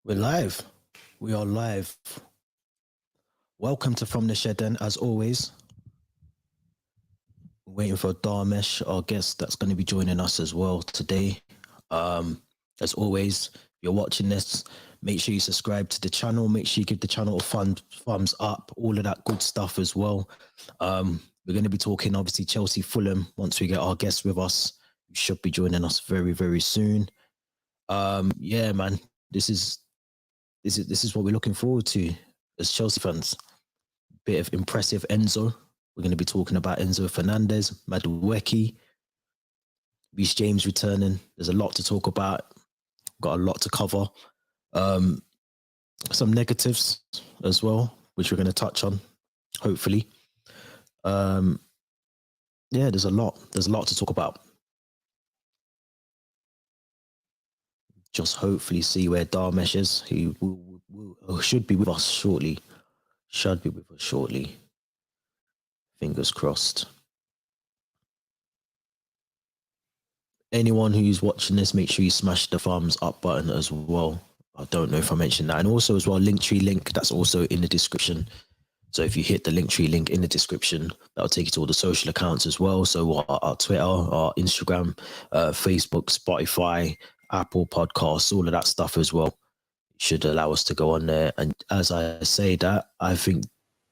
We're live. We are live. Welcome to From the Shed, and as always, we're waiting for Darmesh, our guest that's going to be joining us as well today. As always, if you're watching this, make sure you subscribe to the channel. Make sure you give the channel a thumbs up, all of that good stuff as well. We're going to be talking, obviously, Chelsea Fulham once we get our guest with us. You should be joining us very, very soon. Yeah, man, this is what we're looking forward to as Chelsea fans. Bit of impressive ENZO. We're going to be talking about Enzo Fernandez, Madueke, Reece James returning. There's a lot to talk about. Got a lot to cover. Some negatives as well, which we're going to touch on, hopefully. Yeah, there's a lot. There's a lot to talk about. Just hopefully see where Darmesh is. He should be with us shortly. Should be with us shortly. Fingers crossed. Anyone who's watching this, make sure you smash the thumbs up button as well. I don't know if I mentioned that. And also as well, Linktree link, that's also in the description. So if you hit the Linktree link in the description, that'll take you to all the social accounts as well. So our Twitter, our Instagram, Facebook, Spotify, Apple Podcasts, all of that stuff as well. It should allow us to go on there. And as I say that, I think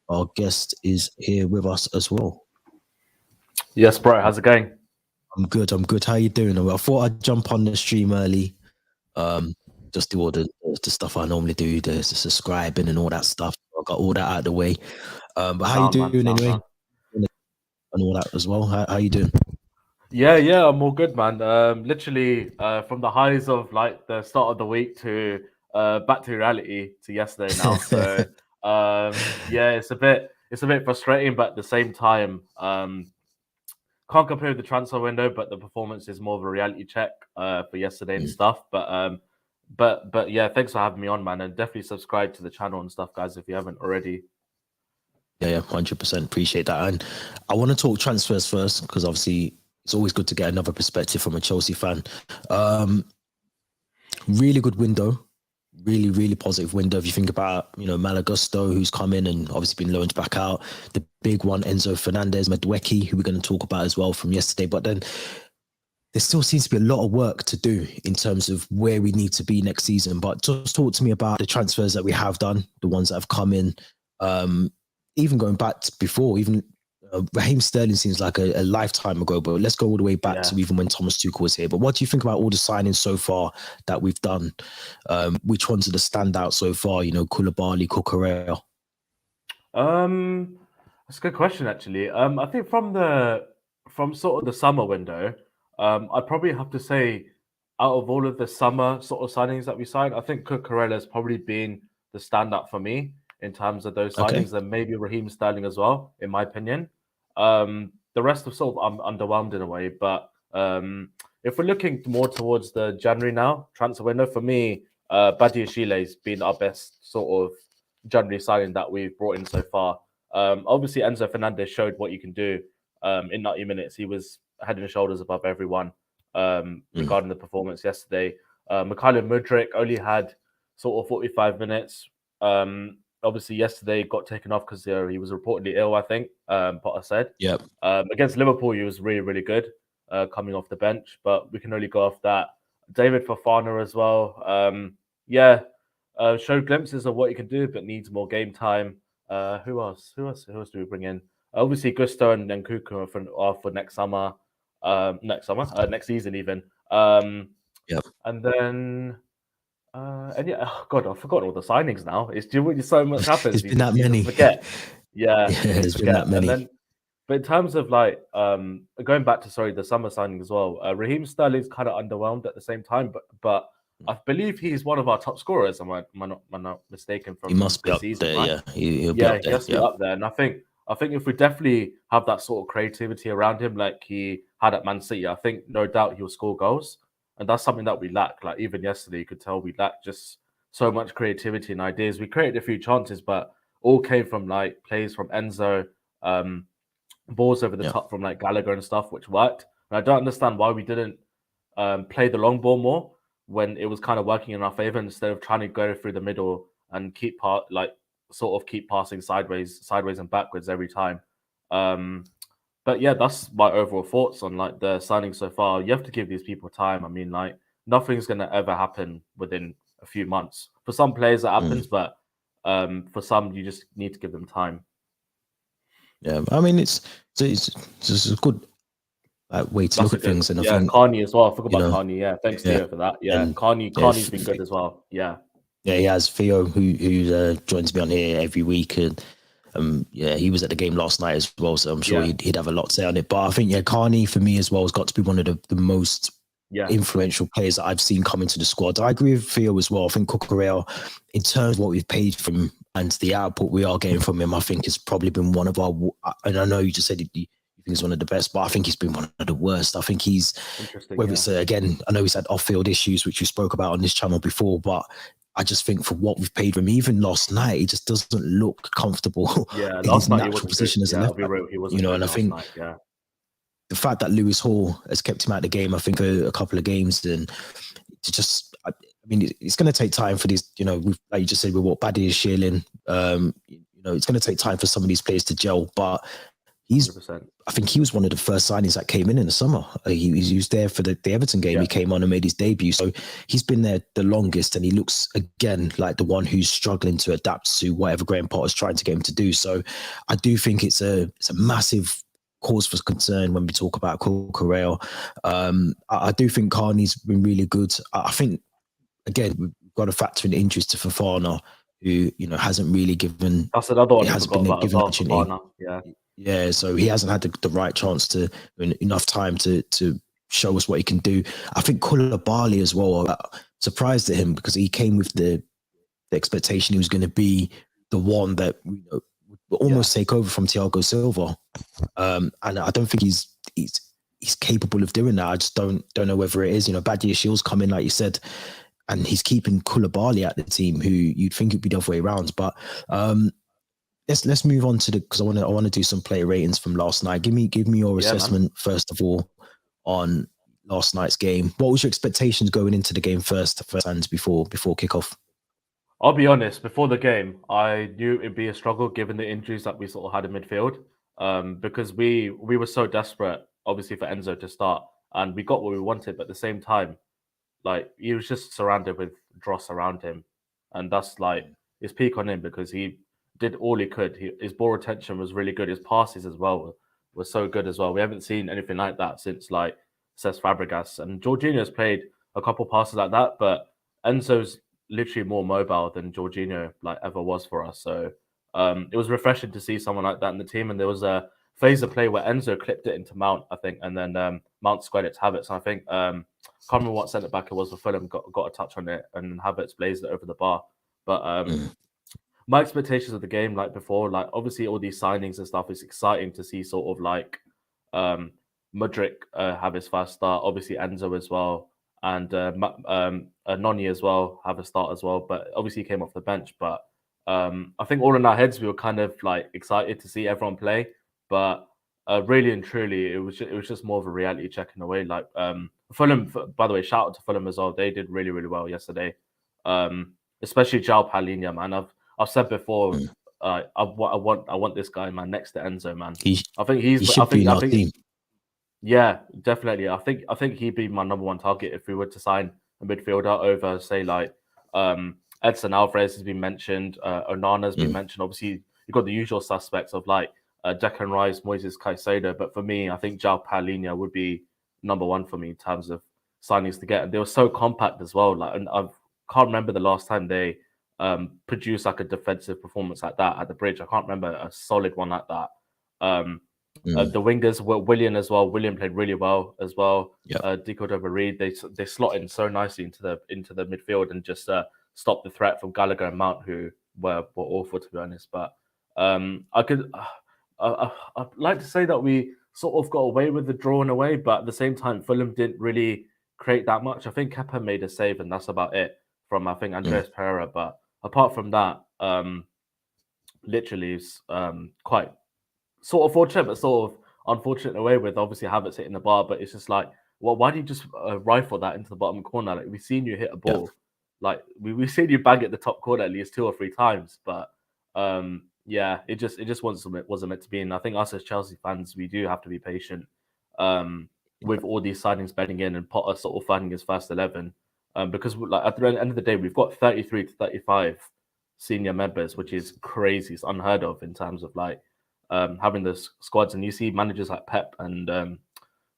our guest is here with us as well. Yes, bro. How's it going? I'm good. How you doing? I thought I'd jump on the stream early. Just do all the stuff I normally do, the subscribing and all that stuff. I got all that out of the way. But how you doing anyway? And all that as well. How you doing? Yeah, I'm all good, man. Literally, from the highs of like the start of the week to back to reality to yesterday now. So yeah, it's a bit frustrating, but at the same time, can't compare with the transfer window, but the performance is more of a reality check for yesterday and stuff. But yeah, thanks for having me on, man, and definitely subscribe to the channel and stuff, guys, if you haven't already. Yeah, 100%. Appreciate that. And I want to talk transfers first because obviously it's always good to get another perspective from a Chelsea fan. Really good window. Really positive window. If you think about, Malagusto, who's come in and obviously been loaned back out. The big one, Enzo Fernandez, Madueke, who we're going to talk about as well from yesterday. But then there still seems to be a lot of work to do in terms of where we need to be next season. But just talk to me about the transfers that we have done, the ones that have come in, even going back to before, even Raheem Sterling seems like a lifetime ago, but let's go all the way back to even when Thomas Tuchel was here. But what do you think about all the signings so far that we've done? Which ones are the standouts so far? Koulibaly, Cucurella. That's a good question, actually. I think from sort of the summer window, I'd probably have to say, out of all of the summer sort of signings that we signed, I think Cucurella has probably been the standout for me in terms of those signings, and maybe Raheem Sterling as well, in my opinion. The rest of sort of underwhelmed in a way, but if we're looking more towards the January now transfer window, for me, Badiashile's been our best sort of January signing that we've brought in so far. Obviously, Enzo Fernandez showed what you can do in 90 minutes. He was head and shoulders above everyone regarding the performance yesterday. Mikhailo Mudryk only had sort of 45 minutes. Obviously, yesterday got taken off because he was reportedly ill, I think, Potter said. Yep. Against Liverpool, he was really good coming off the bench, but we can only go off that. David Fofana as well. Showed glimpses of what he can do, but needs more game time. Who else do we bring in? Obviously, Gusto and Nkuku are for next summer. Next season even. Yep. And then... God, I've forgotten all the signings now. It's so much happens. There's been that many. Forget. Yeah, there's been that many. And then, but in terms of like going back to the summer signing as well, Raheem Sterling's kind of underwhelmed at the same time, but I believe he's one of our top scorers. Am I not mistaken? From he must be this up season, there, right? yeah. He'll be up there. He has to be up there, and I think if we definitely have that sort of creativity around him, like he had at Man City, I think no doubt he'll score goals. And that's something that we lack. Like even yesterday, you could tell we lacked just so much creativity and ideas. We created a few chances, but all came from like plays from Enzo, balls over the top from like Gallagher and stuff, which worked. And I don't understand why we didn't play the long ball more. when it was kind of working in our favor instead of trying to go through the middle and keep passing sideways and backwards every time. But yeah, that's my overall thoughts on like the signing so far. You have to give these people time. I mean, like nothing's gonna ever happen within a few months. For some players, that happens, but for some, you just need to give them time. Yeah, I mean, it's a good way to look at things, and I think Carney as well. I forgot you about know, Carney. Yeah, thanks yeah, Theo for that. Yeah, and Carney's been good as well. Yeah. Yeah, he has Theo, who joins me on here every week, and yeah, he was at the game last night as well, so I'm sure he'd have a lot to say on it. But I think Carney for me as well has got to be one of the most influential players that I've seen come into the squad. I agree with Theo as well. I think Cucurella, in terms of what we've paid for him and the output we are getting from him, I think has probably been one of our. And I know you just said you think he's one of the best, but I think he's been one of the worst. I think he's whether it's again, I know he's had off-field issues, which we spoke about on this channel before, but I just think for what we've paid for him, even last night, he just doesn't look comfortable in his natural position as a left back. And I think the fact that Lewis Hall has kept him out of the game, I think, for a couple of games, and to just, I mean, it's going to take time for these, like you just said, with what Baddy is shearing, it's going to take time for some of these players to gel, but I think he was one of the first signings that came in the summer. He was there for the Everton game. He came on and made his debut. So he's been there the longest, and he looks, again, like the one who's struggling to adapt to whatever Graham Potter's trying to get him to do. So I do think it's a massive cause for concern when we talk about Cucurella. I do think Carney's been really good. I think, again, we've got to factor in injuries to Fofana, who, hasn't really given... That's another one I forgot about as well, Fofana. Yeah, so he hasn't had the right chance to enough time to show us what he can do. I think Koulibaly as well. Surprised at him because he came with the expectation he was going to be the one that would almost take over from Thiago Silva, and I don't think he's capable of doing that. I just don't know whether it is. Badia Shields come in, like you said, and he's keeping Koulibaly at the team, who you'd think it'd be the other way around, but. Let's move on to because I want to do some player ratings from last night. Give me your assessment first of all on last night's game. What was your expectations going into the game first hands before kickoff? I'll be honest. Before the game, I knew it'd be a struggle given the injuries that we sort of had in midfield, because we were so desperate, obviously, for Enzo to start, and we got what we wanted. But at the same time, like he was just surrounded with dross around him, and that's like his peak on him because he did all he could. His ball retention was really good. His passes as well were so good as well. We haven't seen anything like that since like Cesc Fabregas, and Jorginho's played a couple passes like that, but Enzo's literally more mobile than Jorginho like ever was for us. So it was refreshing to see someone like that in the team. And there was a phase of play where Enzo clipped it into Mount, I think, and then Mount squared it to Havertz. And I think can't remember what centre back it was for Fulham got a touch on it, and Havertz blazed it over the bar. But my expectations of the game, like before, like obviously all these signings and stuff, is exciting to see sort of like Mudryk have his first start, obviously Enzo as well, and Noni as well have a start as well. But obviously he came off the bench. But I think all in our heads we were kind of like excited to see everyone play. But really and truly, it was just more of a reality check in a way. Like Fulham, by the way, shout out to Fulham as well. They did really, really well yesterday. Especially João Palhinha, man. I've said before, I want this guy, man, next to Enzo, man. I think he should be in our team. Yeah, definitely. I think he'd be my number one target if we were to sign a midfielder over, say, like Edson Alvarez has been mentioned, Onana's been mentioned. Obviously, you've got the usual suspects of like Declan Rice, Moises Caicedo. But for me, I think João Palhinha would be number one for me in terms of signings to get. And they were so compact as well. Like, and I can't remember the last time they produce like a defensive performance like that at the Bridge. I can't remember a solid one like that. The wingers were Willian as well. Willian played really well as well. Deco over Reed, they slot in so nicely into the midfield and just stop the threat from Gallagher and Mount, who were awful, to be honest. But I'd like to say that we sort of got away with the draw in a way, but at the same time, Fulham didn't really create that much. I think Kepa made a save, and that's about it from, I think, Andreas Pereira. But apart from that, literally quite sort of fortunate, but sort of unfortunate in a way with obviously Havertz hitting the bar. But it's just like well, why do you just rifle that into the bottom corner? Like, we've seen you hit a ball. Like, we've seen you bang it the top corner at least 2 or 3 times. But yeah, it just wasn't meant to be. And I think us as Chelsea fans, we do have to be patient with all these signings bedding in and Potter sort of finding his first 11. Because like at the end of the day, we've got 33 to 35 senior members, which is crazy. It's unheard of in terms of like having the squads. And you see managers like Pep and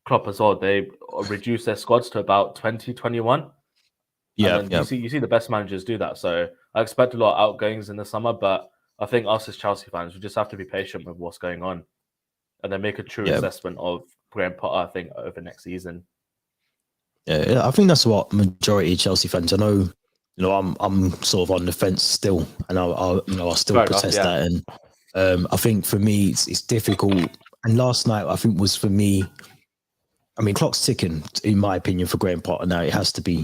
Klopp as well, they reduce their squads to about 20, 21. And then you see the best managers do that. So I expect a lot of outgoings in the summer, but I think us as Chelsea fans, we just have to be patient with what's going on and then make a true assessment of Graham Potter, I think, over next season. Yeah, I think that's what majority of Chelsea fans. I know, I'm sort of on the fence still, and I'll still protest that. And I think for me, it's difficult. And last night, I think was for me. I mean, clock's ticking, in my opinion, for Graham Potter now. It has to be.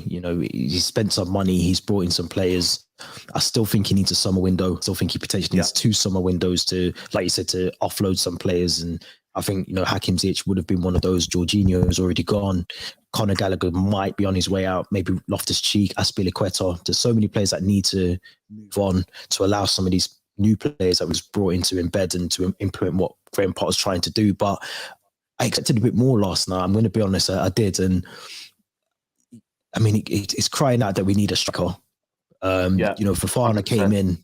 He spent some money. He's brought in some players. I still think he needs a summer window. I still think he potentially needs 2 summer windows to, like you said, to offload some players. And I think, Hakim Ziyech would have been one of those. Jorginho's already gone. Conor Gallagher might be on his way out. Maybe Loftus-Cheek, Azpilicueta. There's so many players that need to move on to allow some of these new players that was brought in to embed and to implement what Graham Potter's trying to do. But I expected a bit more last night. I'm going to be honest, I did. And I mean, it's crying out that we need a striker. Fofana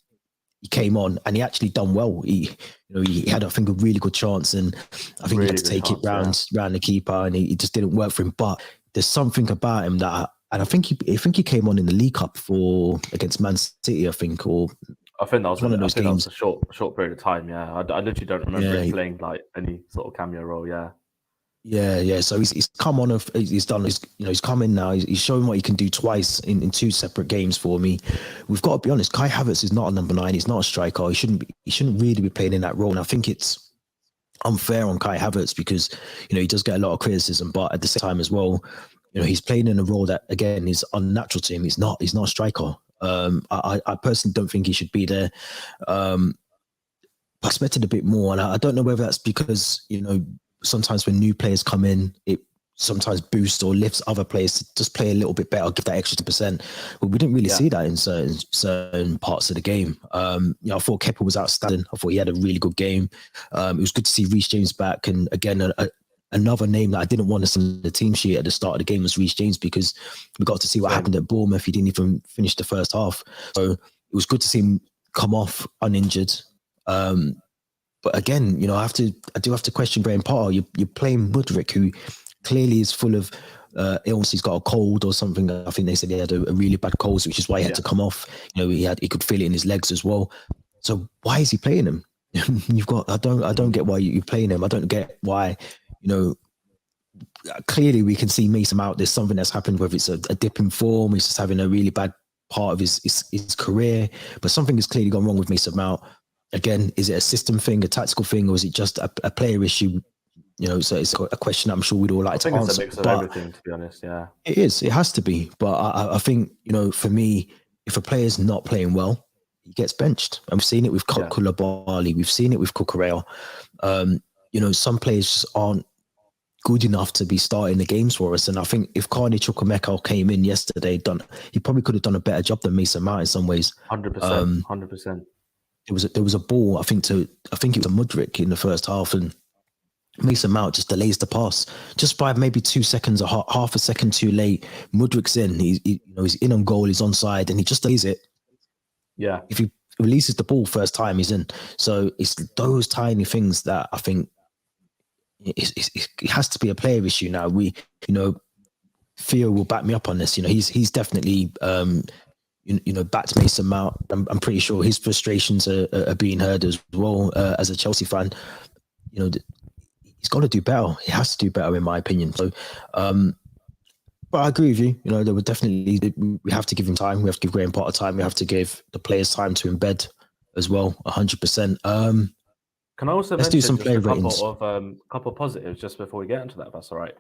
he came on and he actually done well. He had, I think, a really good chance, and I think he had to take it round the keeper, and he just didn't work for him. But there's something about him that, and I think he came on in the League Cup against Man City, I think that was one of those games. That was a short period of time. Yeah, I literally don't remember him playing like any sort of cameo role. Yeah. Yeah. So he's come on. He's done. He's come in now. He's shown what he can do twice in 2 separate games for me. We've got to be honest. Kai Havertz is not a number 9. He's not a striker. He shouldn't really be playing in that role. And I think it's unfair on Kai Havertz because he does get a lot of criticism, but at the same time as well, he's playing in a role that again is unnatural to him. He's not a striker. I personally don't think he should be there. I expected a bit more, and I don't know whether that's because sometimes when new players come in, it sometimes boosts or lifts other players to just play a little bit better, give that extra %. But we didn't really see that in certain parts of the game. I thought Kepa was outstanding. I thought he had a really good game. It was good to see Reece James back. And again, another name that I didn't want to see on the team sheet at the start of the game was Reece James, because we got to see what happened at Bournemouth. He didn't even finish the first half. So it was good to see him come off uninjured. But again, I do have to question Graham Potter. You're playing Mudryk, who clearly is full of illness. He's got a cold or something. I think they said he had a really bad cold, which is why he had to come off. He could feel it in his legs as well. So why is he playing him? I don't get why you're playing him. I don't get why. Clearly we can see Mason Mount. There's something that's happened, whether it's a dip in form, he's just having a really bad part of his career, but something has clearly gone wrong with Mason Mount. Again, is it a system thing, a tactical thing, or is it just a player issue? So it's a question I'm sure we'd all like to answer. It's a mix of everything, to be honest. Yeah, it is. It has to be. But I think for me, if a player's not playing well, he gets benched. I've seen it with Koulibaly. We've seen it with Cucurella. Some players aren't good enough to be starting the games for us. And I think if Carney Chukwuemeka came in yesterday, he probably could have done a better job than Mason Mount in some ways. 100%. There was a ball, I think it was a Mudryk in the first half, and Mason Mount just delays the pass just by maybe 2 seconds or half a second too late. Mudryk's in, he's in on goal, he's onside, and he just delays it. Yeah. If he releases the ball first time, he's in. So it's those tiny things that I think it has to be a player issue now. Theo will back me up on this. He's definitely backed Mason Mount. I'm pretty sure his frustrations are being heard as well. As a Chelsea fan, he's got to do better. He has to do better, in my opinion. So, but I agree with you. There would definitely, we have to give him time. We have to give Graham Potter time. We have to give the players time to embed as well. 100%. Can I also let's mention do some player ratings? Couple of positives just before we get into that? If that's all right.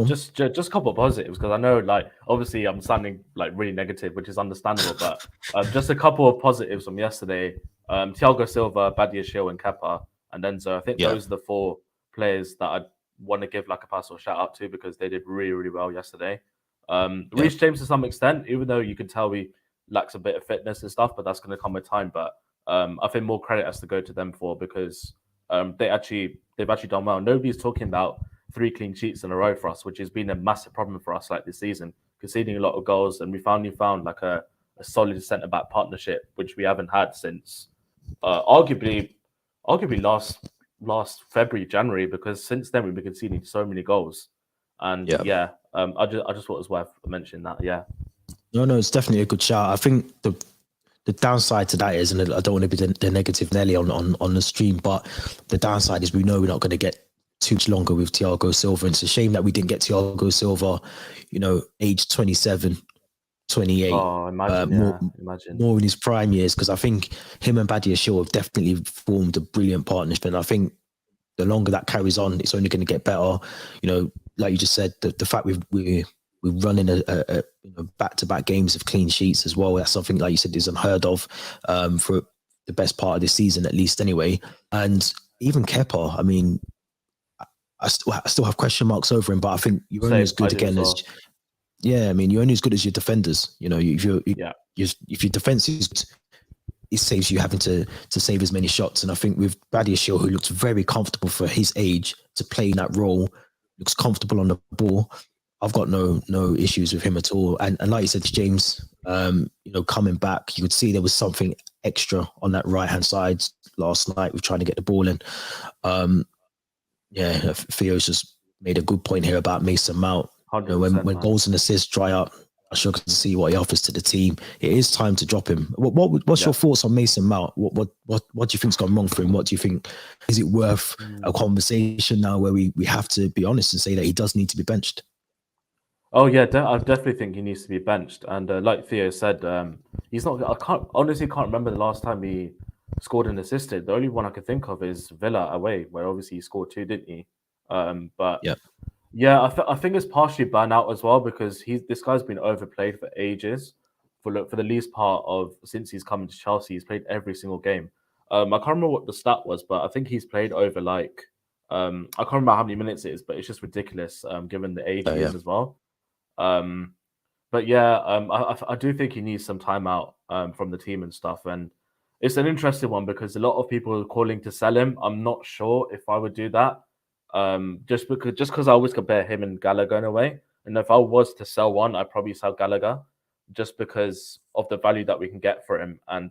Just a couple of positives, because I know, obviously I'm sounding really negative, which is understandable, but just a couple of positives from yesterday. Thiago Silva, Badiashile, and Kepa, and ENZO. I think those are the 4 players that want to give like a personal shout out to because they did really, really well yesterday. Reece James to some extent, even though you can tell he lacks a bit of fitness and stuff, but that's going to come with time. But I think more credit has to go to them because they've actually done well. Nobody's talking about 3 clean sheets in a row for us, which has been a massive problem for us like this season, conceding a lot of goals, and we finally found like a solid centre back partnership, which we haven't had since arguably last February, January, because since then we've been conceding so many goals. And I just thought it was worth mentioning that. Yeah. No, it's definitely a good shout. I think the downside to that is, and I don't want to be the negative Nelly on the stream, but the downside is we know we're not going to get too much longer with Thiago Silva. And it's a shame that we didn't get Thiago Silva, age 27, 28. Oh, imagine. More in his prime years, because I think him and Badia Shaw have definitely formed a brilliant partnership. And I think the longer that carries on, it's only going to get better. Like you just said, the fact we're running a back-to-back games of clean sheets as well. That's something, like you said, is unheard of for the best part of this season, at least anyway. And even Kepa, I mean, I still have question marks over him, but I think you're only as good again as. Yeah, I mean, you're only as good as your defenders. If your defense is good, it saves you having to save as many shots. And I think with Badia Shaw, who looks very comfortable for his age to play in that role, looks comfortable on the ball. I've got no issues with him at all. And like you said, James, coming back, you could see there was something extra on that right-hand side last night with trying to get the ball in. Theo's just made a good point here about Mason Mount. When goals and assists dry up, I sure can see what he offers to the team. It is time to drop him. What's your thoughts on Mason Mount? What do you think's gone wrong for him? What do you think? Is it worth a conversation now where we have to be honest and say that he does need to be benched? Oh yeah, I definitely think he needs to be benched. And like Theo said, he's not. I can't remember the last time he scored and assisted. The only one I could think of is Villa away, where obviously he scored 2, didn't he? I think it's partially burnout as well, because this guy's been overplayed for ages. For the least part of since he's come to Chelsea, he's played every single game. I can't remember what the stat was, but I think he's played over I can't remember how many minutes it is, but it's just ridiculous given the age he is as well. I do think he needs some time out from the team and stuff. And it's an interesting one because a lot of people are calling to sell him. I'm not sure if I would do that. Just because I always compare him and Gallagher in a way. And if I was to sell one, I'd probably sell Gallagher just because of the value that we can get for him. And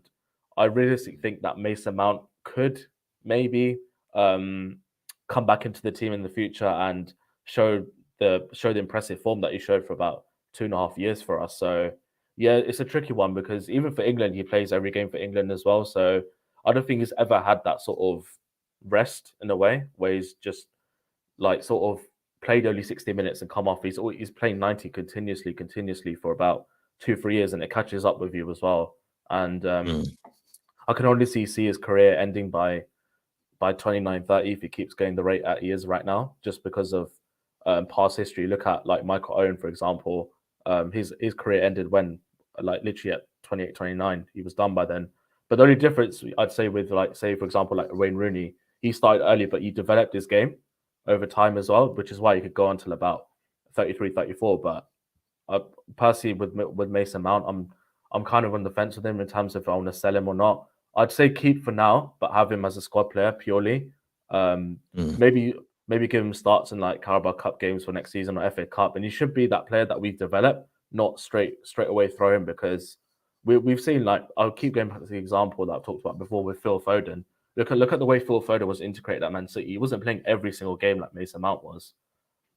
I realistically think that Mason Mount could maybe come back into the team in the future and show the impressive form that he showed for about 2.5 years for us. So yeah, it's a tricky one because even for England, he plays every game for England as well. So I don't think he's ever had that sort of rest in a way where he's just sort of played only 60 minutes and come off. He's playing 90 continuously for about 2-3 years, and it catches up with you as well. And I can honestly see his career ending by 29-30 if he keeps going the rate that he is right now, just because of past history. Look at Michael Owen, for example. His career ended when literally at 28, 29. He was done by then. But the only difference I'd say with say for example Wayne Rooney, he started early, but he developed his game over time as well, which is why he could go until about 33, 34. But personally, with Mason Mount, I'm kind of on the fence with him in terms of if I want to sell him or not. I'd say keep for now, but have him as a squad player purely. Maybe give him starts in Carabao Cup games for next season or FA Cup, and he should be that player that we've developed, not straight away throw him, because we've seen I'll keep going back to the example that I've talked about before with Phil Foden. Look at the way Phil Foden was integrated at Man City. He wasn't playing every single game like Mason Mount was.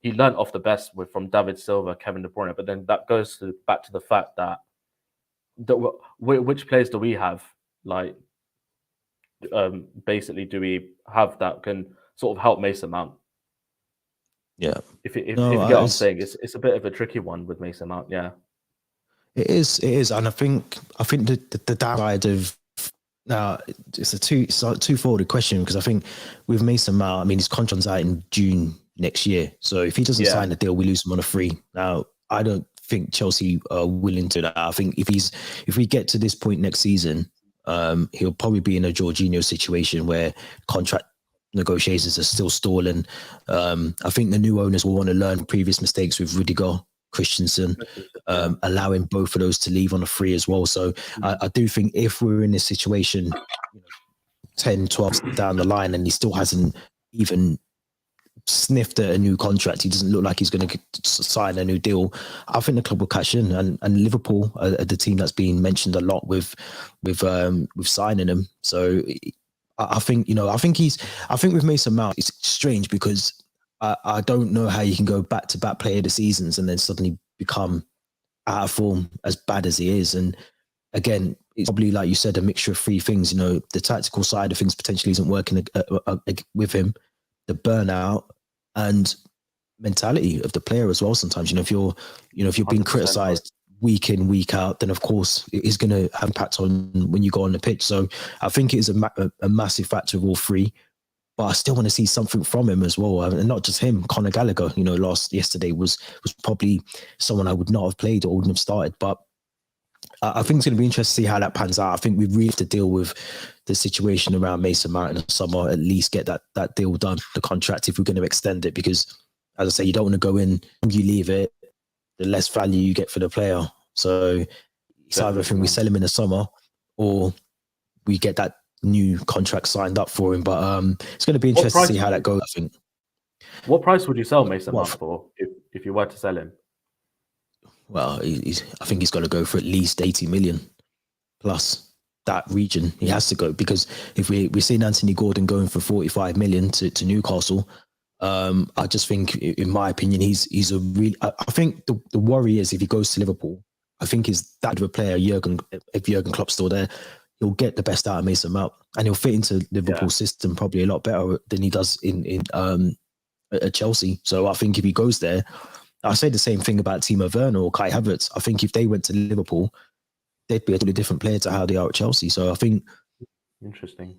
He learned off the best from David Silva, Kevin De Bruyne, but then that goes back to the fact that which players do we have? Basically, do we have that can sort of help Mason Mount? Yeah. If you get what I'm saying, it's a bit of a tricky one with Mason Mount. Yeah. It is, and I think the downside of now it's a two-folded question, because I think with Mason Mount, I mean his contract's out in June next year, so if he doesn't sign the deal, we lose him on a free. Now I don't think Chelsea are willing to that. I think if we get to this point next season, he'll probably be in a Jorginho situation where contract negotiations are still stalling. I think the new owners will want to learn previous mistakes with Rudiger, Christensen, allowing both of those to leave on a free as well. So I do think if we're in this situation, 10, 12 down the line, and he still hasn't even sniffed at a new contract, he doesn't look like he's going to sign a new deal, I think the club will cash in, and Liverpool are the team that's been mentioned a lot with signing him. So I think with Mason Mount, it's strange because I don't know how you can go back to back player of the seasons and then suddenly become out of form as bad as he is. And again, it's probably, like you said, a mixture of three things. The tactical side of things potentially isn't working with him, the burnout, and mentality of the player as well. Sometimes, if you're being criticised week in, week out, then of course it is going to have impact on when you go on the pitch. So I think it is a massive factor of all three. But I still want to see something from him as well, and not just him. Conor Gallagher, yesterday was probably someone I would not have played or wouldn't have started. But I think it's going to be interesting to see how that pans out. I think we really have to deal with the situation around Mason Mount in the summer, at least get that deal done, the contract, if we're going to extend it. Because, as I say, you don't want to go in, you leave it, the less value you get for the player. So it's either we sell him in the summer or we get that new contract signed up for him. But it's going to be interesting to see how that goes, I think. What price would you sell Mason Mount for if you were to sell him? Well, I think he's got to go for at least 80 million plus that region. He has to go, because if we're seeing Anthony Gordon going for 45 million to Newcastle, I just think, in my opinion, he's a really. I think the worry is if he goes to Liverpool, I think is that of a player, if Jurgen Klopp's still there, he'll get the best out of Mason Mount, and he'll fit into Liverpool's system probably a lot better than he does at Chelsea. So I think if he goes there, I say the same thing about Timo Werner or Kai Havertz. I think if they went to Liverpool, they'd be a totally different player to how they are at Chelsea. So I think interesting.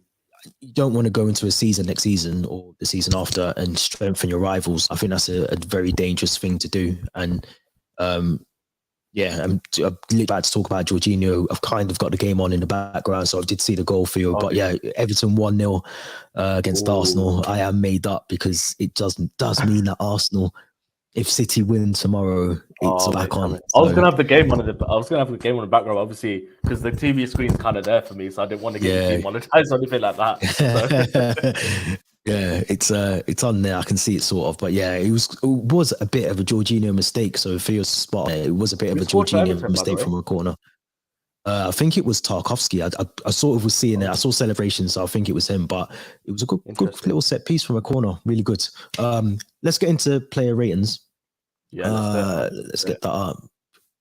You don't want to go into a season next season or the season after and strengthen your rivals. I think that's a very dangerous thing to do. And I'm about to talk about Jorginho. I've kind of got the game on in the background, so I did see the goal for you. But yeah, Everton 1-0 against Arsenal. I am made up because it does mean that Arsenal, if City win tomorrow, it's back on. I was gonna have the game on the background, obviously, because the TV screen's kind of there for me, so I didn't want to get demonetized or anything like that. So. Yeah, it's on there. I can see it sort of, but yeah, it was a bit of a Jorginho mistake. So Theo's spot, it was a bit of a Jorginho mistake from a corner. I think it was Tarkowski. I sort of was seeing it. I saw celebrations, so I think it was him. But it was a good little set piece from a corner. Really good. Let's get into player ratings. Yeah, let's get that up,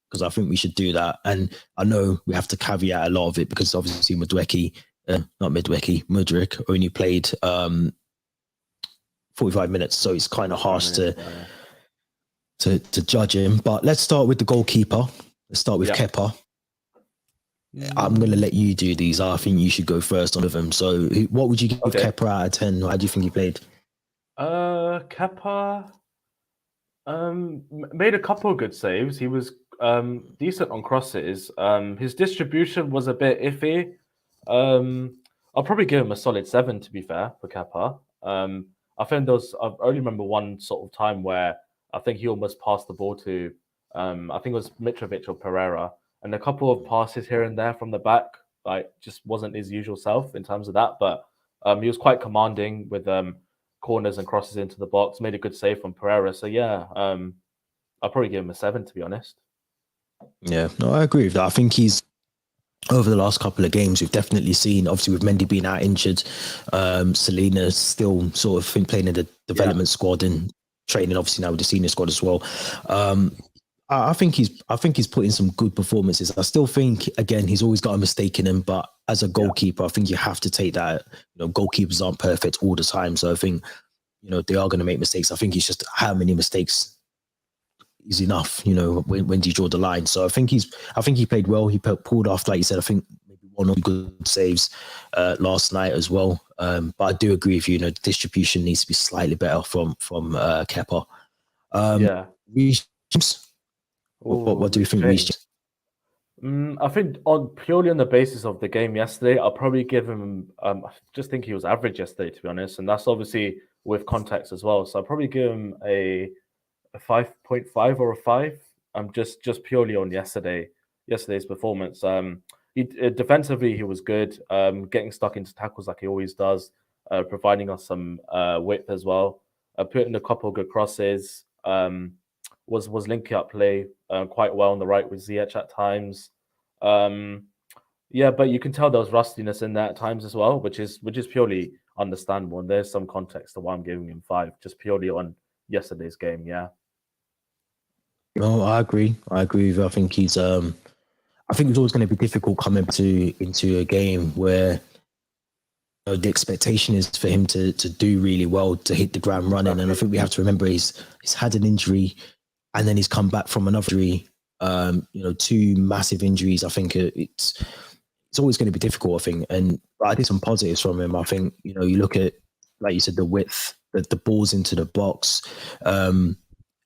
because I think we should do that. And I know we have to caveat a lot of it because obviously Mudryk only played 45 minutes, so it's kind of harsh to judge him. But let's start with the goalkeeper. Let's start with Kepa. I'm going to let you do these. I think you should go first on them. So what would you give Kepa out of 10? How do you think he played? Kepa made a couple of good saves. He was decent on crosses. His distribution was a bit iffy. I'll probably give him a solid 7, to be fair, for Kepa. I think I only remember one sort of time where I think he almost passed the ball to, I think it was Mitrovic or Pereira, and a couple of passes here and there from the back, just wasn't his usual self in terms of that. But he was quite commanding with corners and crosses into the box, made a good save from Pereira. So yeah, I'll probably give him a 7, to be honest. Yeah, no, I agree with that. I think he's, over the last couple of games, we've definitely seen, obviously with Mendy being out injured, Selena still sort of playing in the development squad and training obviously now with the senior squad as well. I think he's put in some good performances. I still think, again, he's always got a mistake in him, but as a goalkeeper, I think you have to take that. Goalkeepers aren't perfect all the time, so I think they are going to make mistakes. I think it's just how many mistakes is enough. When do you draw the line? So I think he played well. He pulled off, like you said, I think maybe one or two good saves last night as well. But I do agree with you. The distribution needs to be slightly better from Kepa. Reece James. What do you think, Reece James? I think purely on the basis of the game yesterday, I'll probably give him. I just think he was average yesterday, to be honest, and that's obviously with context as well. So I'll probably give him a 5.5 or a 5. Just purely on yesterday's performance. Defensively he was good. Getting stuck into tackles like he always does. Providing us some width as well. Putting a couple of good crosses. Was linking up play quite well on the right with Ziyech at times. Yeah, but you can tell there was rustiness in there at times as well, which is purely understandable. And there's some context to why I'm giving him 5, just purely on yesterday's game. Yeah. No, I agree. I agree with you. I think it's always going to be difficult coming into a game where the expectation is for him to do really well, to hit the ground running. And I think we have to remember he's had an injury and then he's come back from another injury. 2 massive injuries. I think it's always going to be difficult, I think. And I did some positives from him. I think, you look at, like you said, the width, the balls into the box.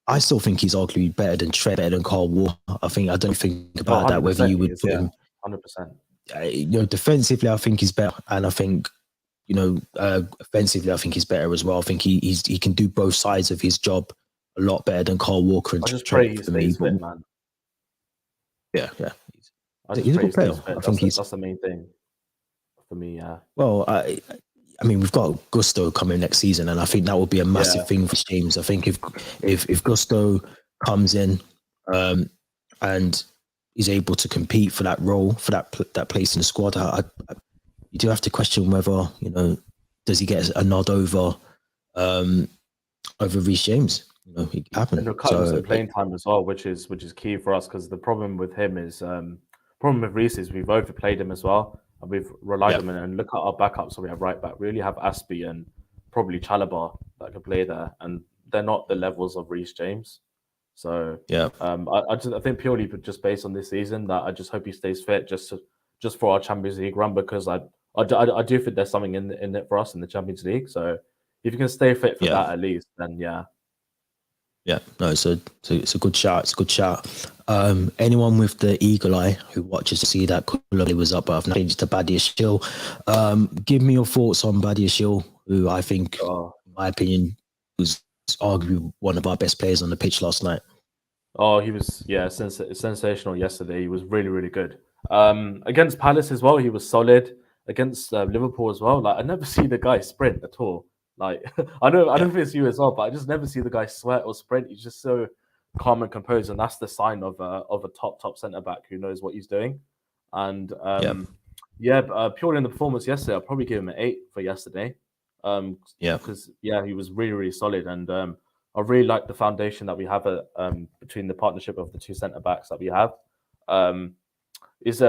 I still think he's arguably better than Trent, better than Carl Walker. I don't think about that, whether you would put him 100%. Defensively, I think he's better. And I think, offensively, I think he's better as well. I think he can do both sides of his job a lot better than Carl Walker and I just pray he stays fit, man. Yeah. He's a good player. I think that's the main thing for me. Yeah. Well, I mean, we've got Gusto coming next season, and I think that will be a massive thing for James. I think if Gusto comes in and is able to compete for that role, for that place in the squad, you do have to question whether does he get a nod over Reece James. It can happen. And he'll cut him some playing time as well, which is key for us, because the problem with him is problem with Reece is we've overplayed him as well. And we've relied on him, and look at our backups. So we have right back. We really have Aspie and probably Chalobah that can play there, and they're not the levels of Reece James. So I think purely just based on this season, that I just hope he stays fit just for our Champions League run, because I do think there's something in it for us in the Champions League. So if you can stay fit for that at least, then yeah. Yeah, no, it's a good shout. It's a good shout. Anyone with the eagle eye who watches to see that Kulabali was up, but I've changed to Badiashile. Give me your thoughts on Badiashile, who I think, in my opinion, was arguably one of our best players on the pitch last night. Oh, he was sensational yesterday. He was really, really good. Against Palace as well, he was solid. Against Liverpool as well, like I never see the guy sprint at all. Like I don't think it's you as well, but I just never see the guy sweat or sprint. He's just so calm and composed, and that's the sign of a top centre back who knows what he's doing. And purely in the performance yesterday, I'll probably give him an 8 for yesterday. Because he was really, really solid, and I really like the foundation that we have between the partnership of the 2 centre backs that we have. His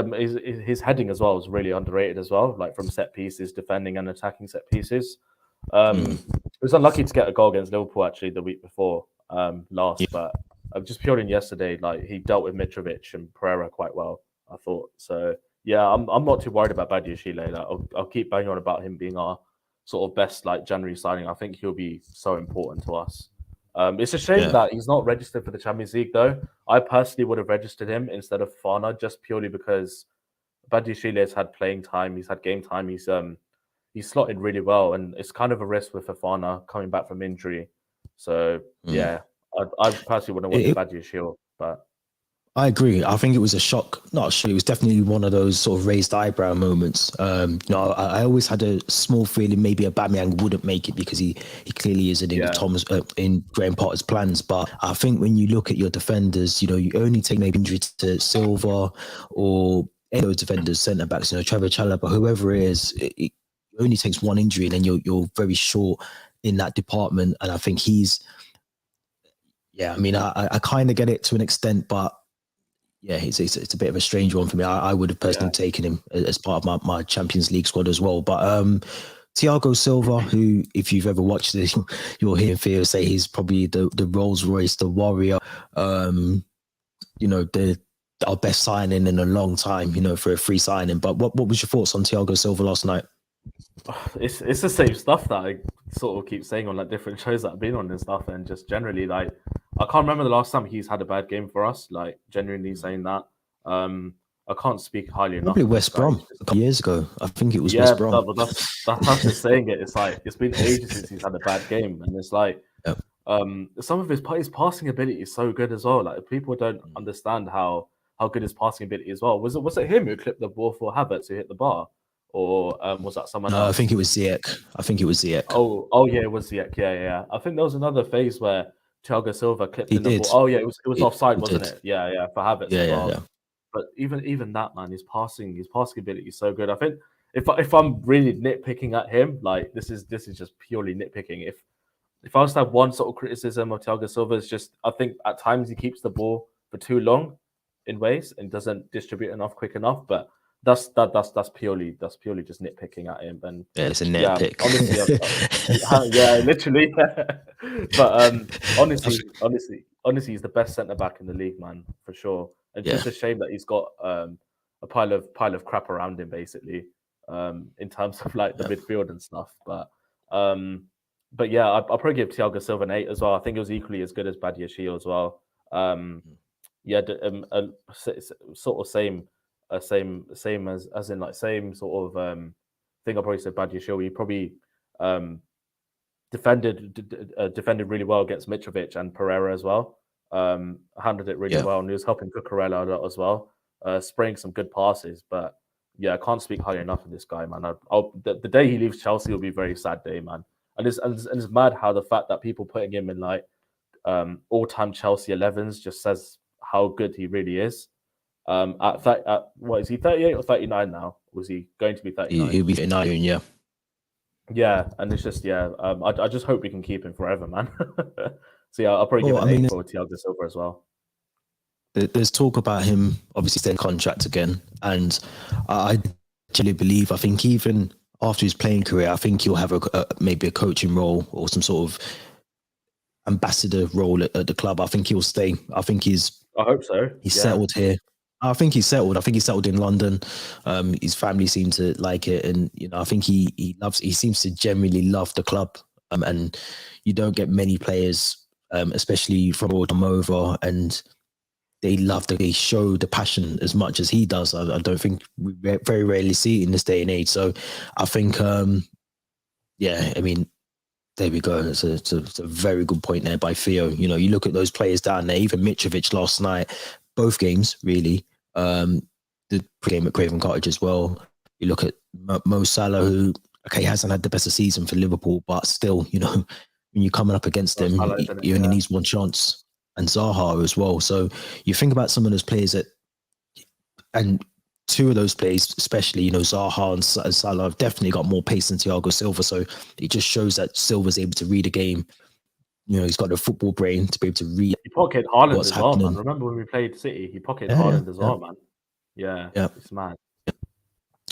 heading as well is really underrated as well, like from set pieces, defending and attacking set pieces. He was unlucky to get a goal against Liverpool actually the week before last, but just purely in yesterday, like he dealt with Mitrovic and Pereira quite well, I thought. So yeah, I'm not too worried about Badiashile. Like, I'll keep banging on about him being our sort of best like January signing. I think he'll be so important to us. It's a shame that he's not registered for the Champions League though. I personally would have registered him instead of Fana, just purely because Badiashile has had playing time, he's had game time, he's slotted really well, and it's kind of a risk with Fofana coming back from injury. So I personally wouldn't want Badiashile, but I agree. I think it was a shock. Not a shock. It was definitely one of those sort of raised eyebrow moments. I always had a small feeling maybe Aubameyang wouldn't make it because he clearly isn't in Graham Potter's plans. But I think when you look at your defenders, you only take maybe injury to Silva or any of those defenders, centre backs, Trevor Chalobah, whoever it is. It only takes one injury and then you're very short in that department. And I think I kind of get it to an extent, but yeah, it's a bit of a strange one for me. I would have personally taken him as part of my Champions League squad as well. But Thiago Silva, who, if you've ever watched this, you'll hear Theo say he's probably the Rolls Royce, the warrior, our best signing in a long time, for a free signing. But what was your thoughts on Thiago Silva last night? It's the same stuff that I sort of keep saying on like different shows that I've been on and stuff, and just generally I can't remember the last time he's had a bad game for us. Like genuinely saying that. I can't speak highly enough Probably of this West guy. Brom a couple years ago. I think it was Yeah, West Brom. that's just saying it. It's like it's been ages since he's had a bad game, and it's like Yeah. some of his passing ability is so good as well. Like people don't understand how good his passing ability is. Well, was it him who clipped the ball for Havertz who hit the bar, or was that someone No, I else? think it was Ziyech. I think it was Ziyech. Oh yeah, it was Ziyech. Yeah. I think there was another phase where Thiago Silva clipped He in the did. ball. Oh yeah, it was offside, He wasn't did. it? Yeah, for Havertz Yeah, as yeah, well. yeah. But even that man, his passing ability is so good. I think if I'm really nitpicking at him, like this is just purely nitpicking. If I was to have one sort of criticism of Thiago Silva, it's just I think at times he keeps the ball for too long in ways and doesn't distribute enough quick enough. But that's purely just nitpicking at him. And Yeah, it's a yeah, nitpick. honestly, yeah, literally. But honestly, he's the best centre back in the league, man, for sure. It's Yeah. just a shame that he's got a pile of crap around him, basically, in terms of like the midfield and stuff. But yeah, I'll probably give Thiago Silva an 8 as well. I think it was equally as good as Badiashile as well. Yeah, sort of same as in like same sort of thing. I probably said Badiashile. He probably defended really well against Mitrovic and Pereira as well. Handled it really well, and he was helping Cucurella a lot as well, spraying some good passes. But yeah, I can't speak highly enough of this guy, man. The day he leaves Chelsea will be a very sad day, man. And it's mad how the fact that people putting him in like all-time Chelsea 11s just says how good he really is. At what is he 38 or 39 now? Was he going to be 39? He'll be 39, yeah. Yeah, and it's just I just hope we can keep him forever, man. So yeah, I'll probably give it an 8 for Thiago Silva as well. There's talk about him obviously staying contract again, and I actually believe, I think even after his playing career, I think he'll have maybe a coaching role or some sort of ambassador role at the club. I think he'll stay. I hope so. He's settled here. I think he's settled. I think he's settled in London. His family seem to like it, and I think he seems to genuinely love the club. And you don't get many players, especially from come over, and they show the passion as much as he does. I don't think we very rarely see it in this day and age. So I think, yeah, I mean, there we go. It's a very good point there by Theo. You look at those players down there, even Mitrovic last night, both games really. The game at Craven Cottage as well. You look at Mo Salah, who hasn't had the best of season for Liverpool, but still, when you're coming up against him, he only needs one chance. And Zaha as well. So you think about some of those players and two of those players, especially, Zaha and Salah, have definitely got more pace than Thiago Silva. So it just shows that Silva's able to read a game. He's got a football brain to be able to read. He pocketed Haaland as well, man. Remember when we played City? He pocketed Haaland as well, man. Yeah, it's mad.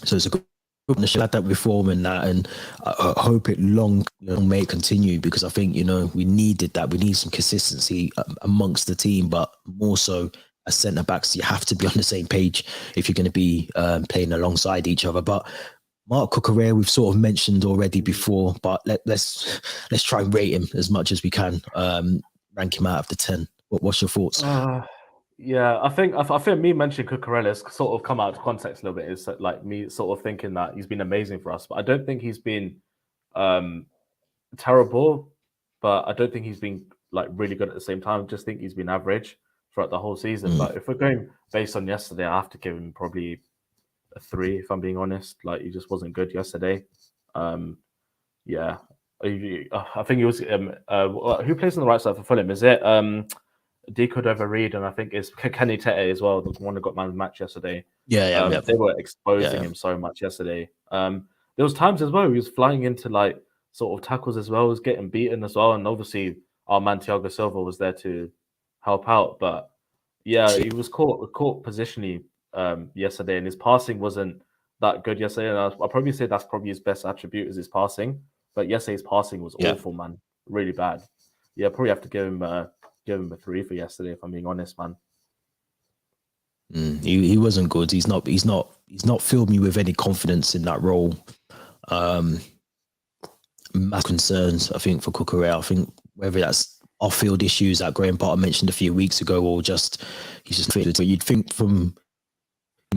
So it's a good partnership. Had that reform and that, and I hope it long may continue, because I think we needed that. We need some consistency amongst the team, but more so as centre backs, you have to be on the same page if you're going to be playing alongside each other. But Marc Cucurella, we've sort of mentioned already before, but let's try and rate him as much as we can. Rank him out of the 10. What's your thoughts? Yeah, I think me mentioning Cucurella's sort of come out of context a little bit. Is like me sort of thinking that he's been amazing for us, but I don't think he's been terrible, but I don't think he's been like really good at the same time. I just think he's been average throughout the whole season. But if we're going based on yesterday, I have to give him probably a 3, if I'm being honest. Like, he just wasn't good yesterday. Yeah, I think he was. Who plays on the right side for Fulham? Is it Deco Reed, and I think it's Kenny Tete as well, the one that got man of the match yesterday. Yeah. They were exposing him so much yesterday. There was times as well he was flying into like sort of tackles as well, he was getting beaten as well, and obviously our man Thiago Silva was there to help out. But yeah, he was caught positionally yesterday, and his passing wasn't that good yesterday. And I'll probably say that's probably his best attribute is his passing. But yesterday's passing was awful, man, really bad. Yeah, probably have to give him a 3 for yesterday, if I'm being honest, man. He wasn't good. He's not filled me with any confidence in that role. Mass concerns, I think, for Cucurella. I think whether that's off-field issues that Graham Potter mentioned a few weeks ago, or just he's just fit. But you'd think from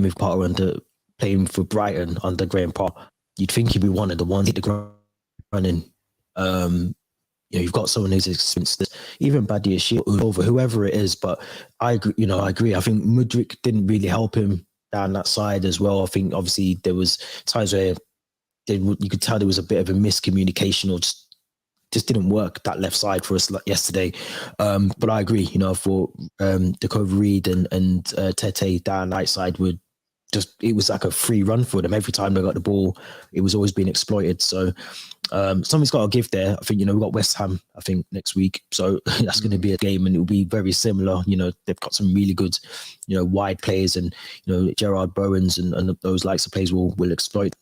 with Potter under playing for Brighton under Graham Potter, you'd think he'd be one of the ones hit the ground running. You've got someone who's experienced, even Badia over whoever it is. But I agree. I think Mudryk didn't really help him down that side as well. I think obviously there was times where you could tell there was a bit of a miscommunication or just didn't work that left side for us yesterday. But I agree. For Dakota Reed and Tete down right side would it was like a free run for them. Every time they got the ball, it was always being exploited. So something's got to give there. I think, we've got West Ham, I think, next week. So that's going to be a game and it'll be very similar. They've got some really good, wide players and, Gerard Bowens and those likes of players will exploit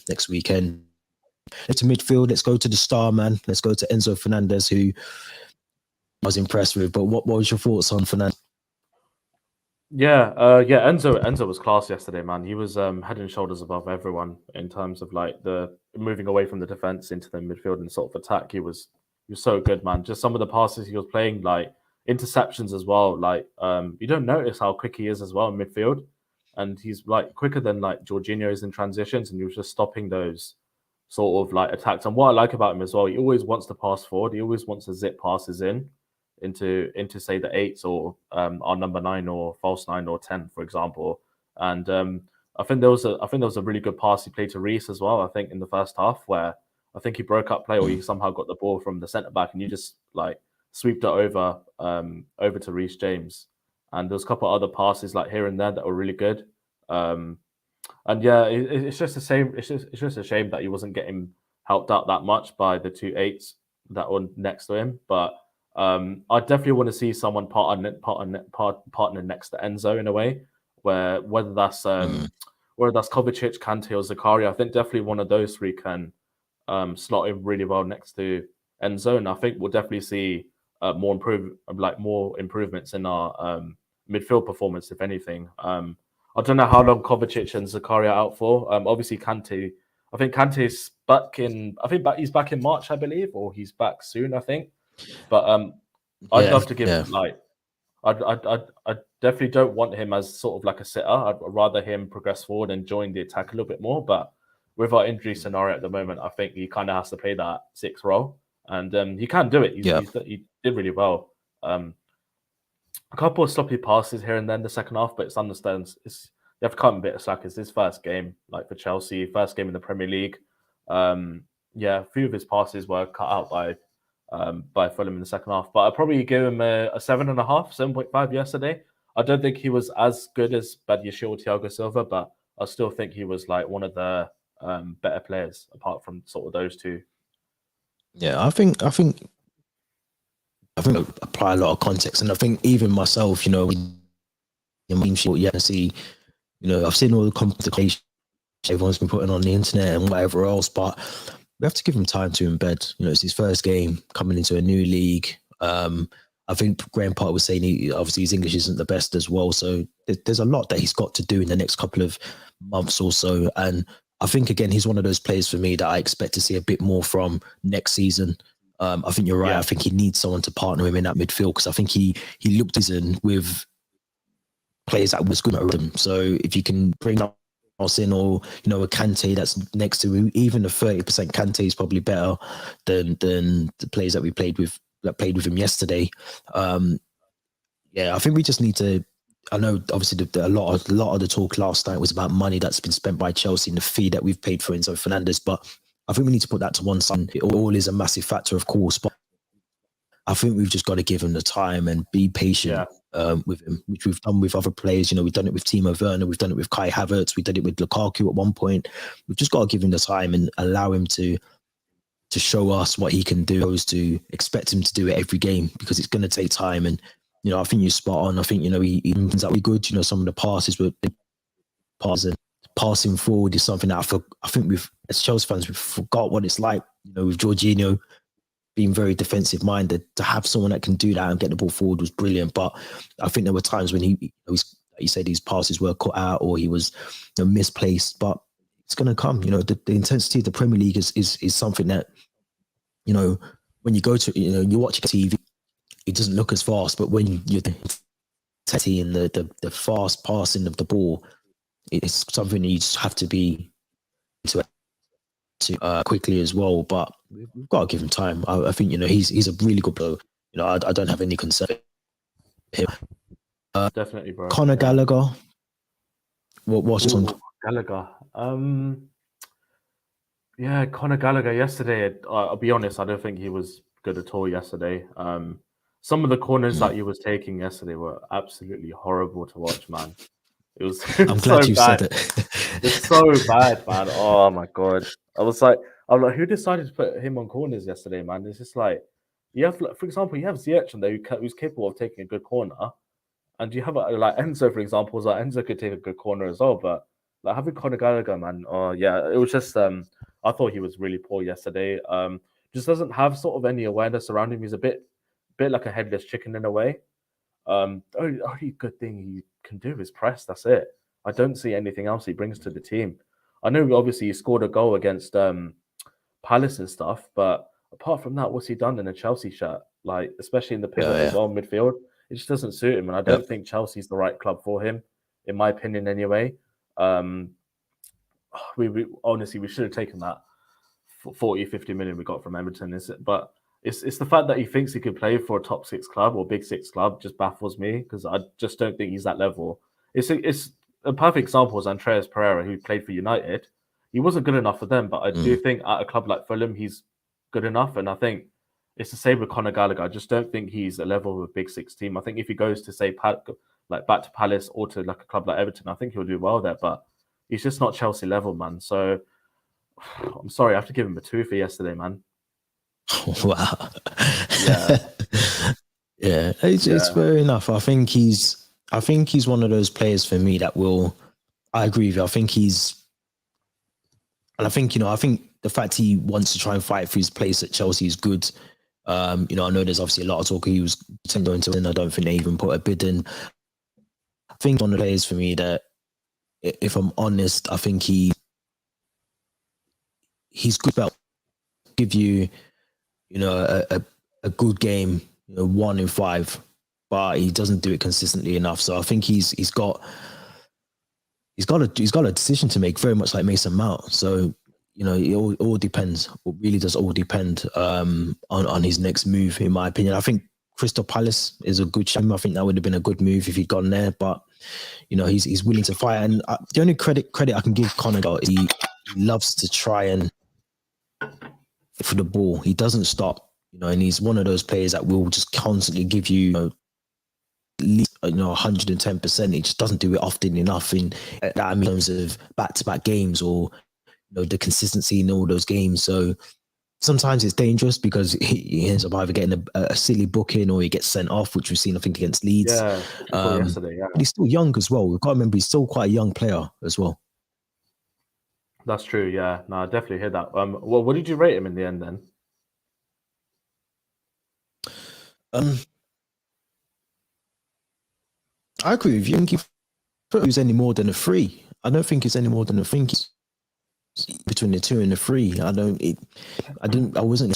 next weekend. Let's to midfield. Let's go to the star man. Let's go to Enzo Fernandez, who I was impressed with. But what was your thoughts on Fernandez? Enzo was class yesterday, man. He was head and shoulders above everyone in terms of like the moving away from the defense into the midfield and sort of attack. He was so good, man. Just some of the passes he was playing, like interceptions as well. Like you don't notice how quick he is as well in midfield, and he's like quicker than like Jorginho is in transitions, and he was just stopping those sort of like attacks. And what I like about him as well, he always wants to pass forward. He always wants to zip passes into say the 8s or our number 9 or false 9 or 10, for example. And I think there was a really good pass he played to Reece as well. I think in the first half where I think he broke up play or he somehow got the ball from the centre back and you just like sweeped it over to Reece James. And there was a couple of other passes like here and there that were really good. And yeah, it's just a shame. It's just a shame that he wasn't getting helped out that much by the 2 8s that were next to him. But I definitely want to see someone partner next to Enzo in a way, whether that's Kovacic, Kante, or Zakaria. I think definitely one of those three can slot in really well next to Enzo, and I think we'll definitely see more improvements in our midfield performance, if anything. I don't know how long Kovacic and Zakaria are out for. Obviously, Kante. I think Kante's back in. He's back in March, I believe, or he's back soon. I think. But I'd love to give I definitely don't want him as sort of like a sitter. I'd rather him progress forward and join the attack a little bit more. But with our injury scenario at the moment, I think he kind of has to play that 6 role, and he can do it. He did really well. A couple of sloppy passes here and then the second half, but it's understands. You have to cut him a bit of slack. It's his first game, like for Chelsea, first game in the Premier League. A few of his passes were cut out by Fulham in the second half, but I'd probably give him a 7.5, 7.5 yesterday. I don't think he was as good as Badiashile or Thiago Silva, but I still think he was like one of the better players apart from sort of those two. Yeah, I think apply a lot of context, and I think even myself, see, I've seen all the complications everyone's been putting on the internet and whatever else, but we have to give him time to embed. It's his first game coming into a new league. I think Graham Potter was saying obviously his English isn't the best as well, so there's a lot that he's got to do in the next couple of months or so. And I think again he's one of those players for me that I expect to see a bit more from next season. I think you're right. Yeah. I think he needs someone to partner him in that midfield because I think he looked in with players that was good at him. So if you can bring up in or a Kante that's next to him, even a 30% Kante is probably better than the players that played with him yesterday. I think we just need to. I know obviously a lot of the talk last night was about money that's been spent by Chelsea and the fee that we've paid for Enzo Fernandez, but I think we need to put that to one side. It all is a massive factor, of course, but I think we've just got to give him the time and be patient with him, which we've done with other players. We've done it with Timo Werner, we've done it with Kai Havertz, we did it with Lukaku at one point. We've just got to give him the time and allow him to show us what he can do, as opposed to expect him to do it every game, because it's going to take time. And I think you're spot on. I think he ends up really good. Some of the passes were passing forward is something that I think we've, as Chelsea fans, we've forgot what it's like. With Jorginho being very defensive minded, to have someone that can do that and get the ball forward was brilliant. But I think there were times when he said his passes were cut out or he was misplaced. But it's going to come. The intensity of the Premier League is something that when you go to you watch TV, it doesn't look as fast. But when you're and the fast passing of the ball. It's something you just have to be to quickly as well. But we've got to give him time. I think he's a really good player. I don't have any concern with him. Definitely, bro. Conor Gallagher. What's this on? Gallagher. Yeah, Conor Gallagher yesterday. I'll be honest, I don't think he was good at all yesterday. Some of the corners that he was taking yesterday were absolutely horrible to watch, man. It was, I'm glad you said it. It's so bad, man. Oh my god. I'm like, who decided to put him on corners yesterday, man? It's just like you have, for example, you have Ziyech there who's capable of taking a good corner, and you have like Enzo, for example. Like Enzo could take a good corner as well, but like having Conor Gallagher, man. Oh yeah, it was just I thought he was really poor yesterday. Just doesn't have sort of any awareness around him. He's a bit like a headless chicken in a way. The only good thing he can do is press. That's it. I don't see anything else he brings to the team. I know obviously he scored a goal against Palace and stuff, but apart from that, what's he done in a Chelsea shirt? Like, especially in the pivot as well, midfield, it just doesn't suit him, and I don't think Chelsea's the right club for him, in my opinion, anyway. We honestly we should have taken that 40, 50 million we got from Everton, but it's the fact that he thinks he could play for a top six club or big six club just baffles me, because I just don't think he's that level. It's a perfect example is Andreas Pereira, who played for United. He wasn't good enough for them, but I do think at a club like Fulham, he's good enough. And I think it's the same with Conor Gallagher. I just don't think he's a level of a big six team. I think if he goes to say like back to Palace or to like a club like Everton, I think he'll do well there. But he's just not Chelsea level, man. So I'm sorry, I have to give him a 2 for yesterday, man. Wow. Yeah. Yeah, it's fair enough. I think he's one of those players for me that will. I agree with you. I think I think the fact he wants to try and fight for his place at Chelsea is good. I know there's obviously a lot of talk he was going to win. I don't think they even put a bid in. I think one of the players for me that, if I'm honest, I think he's good about give you, a good game, 1 in 5, but he doesn't do it consistently enough. So I think he's got a decision to make, very much like Mason Mount. So it all depends. It really does all depend on his next move, in my opinion. I think Crystal Palace is a good shame. I think that would have been a good move if he'd gone there, but he's willing to fight. And the only credit I can give Conor is he loves to try and for the ball. He doesn't stop, and he's one of those players that will just constantly give you, at least 110%. He just doesn't do it often enough in terms of back-to-back games or the consistency in all those games. So sometimes it's dangerous because he ends up either getting a silly booking or he gets sent off, which we've seen, I think, against Leeds. Yesterday, yeah. But he's still young as well. We've got to remember he's still quite a young player as well. That's true, yeah. No, I definitely hear that. Well, what did you rate him in the end then? I agree with you. I think he was any more than a 3. I don't think it's any more than a 3. Between the 2 and the 3, I wasn't.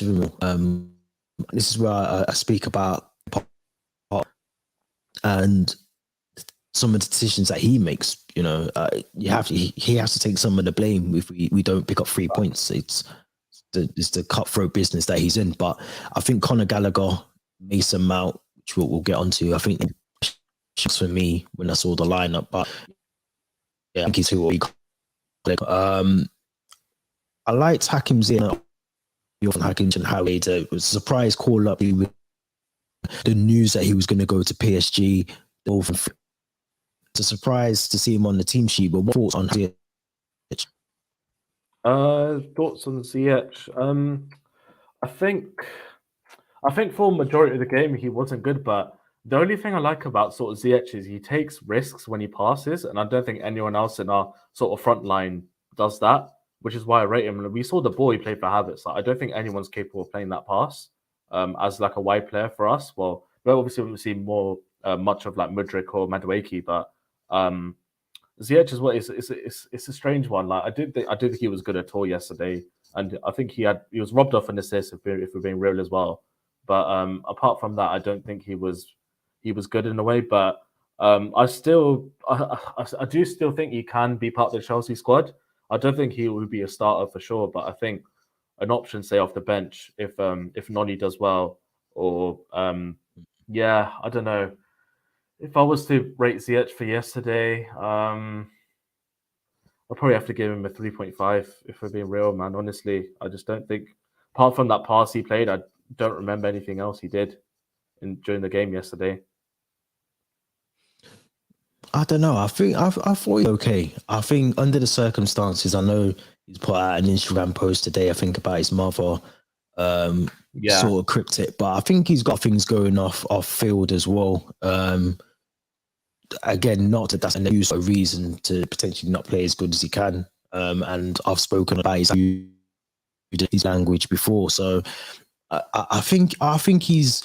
This is where I speak about and some of the decisions that he makes. He has to take some of the blame if we don't pick up 3 points. It's the cutthroat business that he's in. But I think Conor Gallagher, Mason Mount, which we'll get onto, I think for me when I saw the lineup. But yeah, I think he's who we. I liked Hakim Ziyech. Hakim and how it was a surprise call up with the news that he was going to go to PSG. It's a surprise to see him on the team sheet. But what thoughts on Ziyech? Thoughts on Ziyech? I think for the majority of the game he wasn't good, but the only thing I like about sort of Ziyech is he takes risks when he passes, and I don't think anyone else in our sort of front line does that, which is why I rate him. And we saw the ball he played for Havertz. I don't think anyone's capable of playing that pass as like a wide player for us. Well, obviously we've seen more much of like Mudryk or Madueke, but Ziyech is what it's a strange one. Like I did think he was good at all yesterday, and I think he was robbed off an assist if we're being real as well. But apart from that, I don't think he was good in a way. But I do still think he can be part of the Chelsea squad. I don't think he would be a starter for sure, but I think an option, say off the bench, if Noni does well, or yeah, I don't know. If I was to rate Ziyech for yesterday, I'll probably have to give him a 3.5 if we're being real, man. Honestly, I just don't think, apart from that pass he played, I don't remember anything else he did during the game yesterday. I don't know. I thought he's okay. I think under the circumstances, I know he's put out an Instagram post today. I think about his mother, Yeah, sort of cryptic, but I think he's got things going off field as well. Again, not that that's an excuse or reason to potentially not play as good as he can. And I've spoken about his language before, so I think he's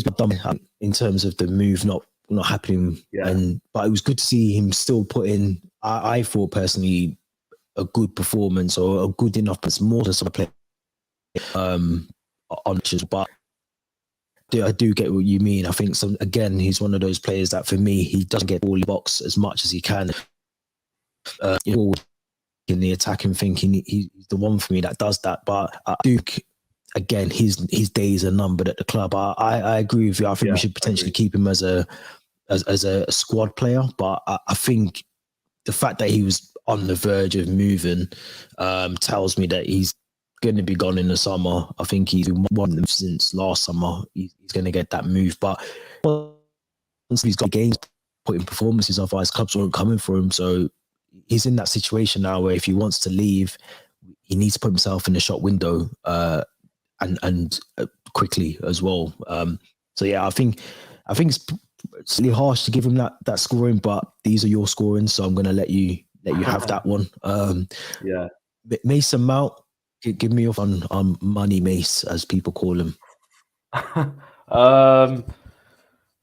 done in terms of the move not happening. yeah, But it was good to see him still put in. I thought personally a good performance or a good enough, but more than some play on pitches. But I do get what you mean. I think he's one of those players that for me he doesn't get ball in the box as much as he can. In the attacking thinking, he's the one for me that does that. But I do. Again, his days are numbered at the club. I agree with you. I think we should potentially keep him as a squad player. But I think the fact that he was on the verge of moving tells me that he's going to be gone in the summer. I think he's been one of them since last summer. He's going to get that move. But once he's got games, putting performances, otherwise clubs aren't coming for him. So he's in that situation now where if he wants to leave, he needs to put himself in the shop window. And quickly as well. So yeah, I think it's really harsh to give him that scoring, but these are your scoring, so I'm going to let you have that one. yeah. Mason Mount, give me off on Money Mace, as people call him.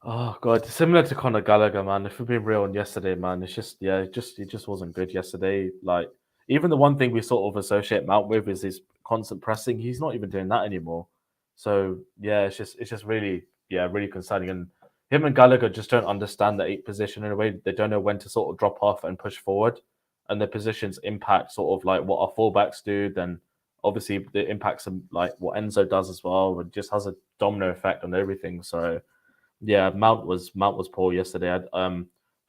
Oh god, similar to Conor Gallagher, man. If we're being real on yesterday, man, it's just it just wasn't good yesterday. Like even the one thing we sort of associate Mount with is his constant pressing. He's not even doing that anymore. So yeah, it's just really really concerning. And him and Gallagher just don't understand the 8 position in a way. They don't know when to sort of drop off and push forward. And the positions impact sort of like what our fullbacks do. Then obviously the impacts of like what Enzo does as well. It just has a domino effect on everything. So yeah, Mount was poor yesterday.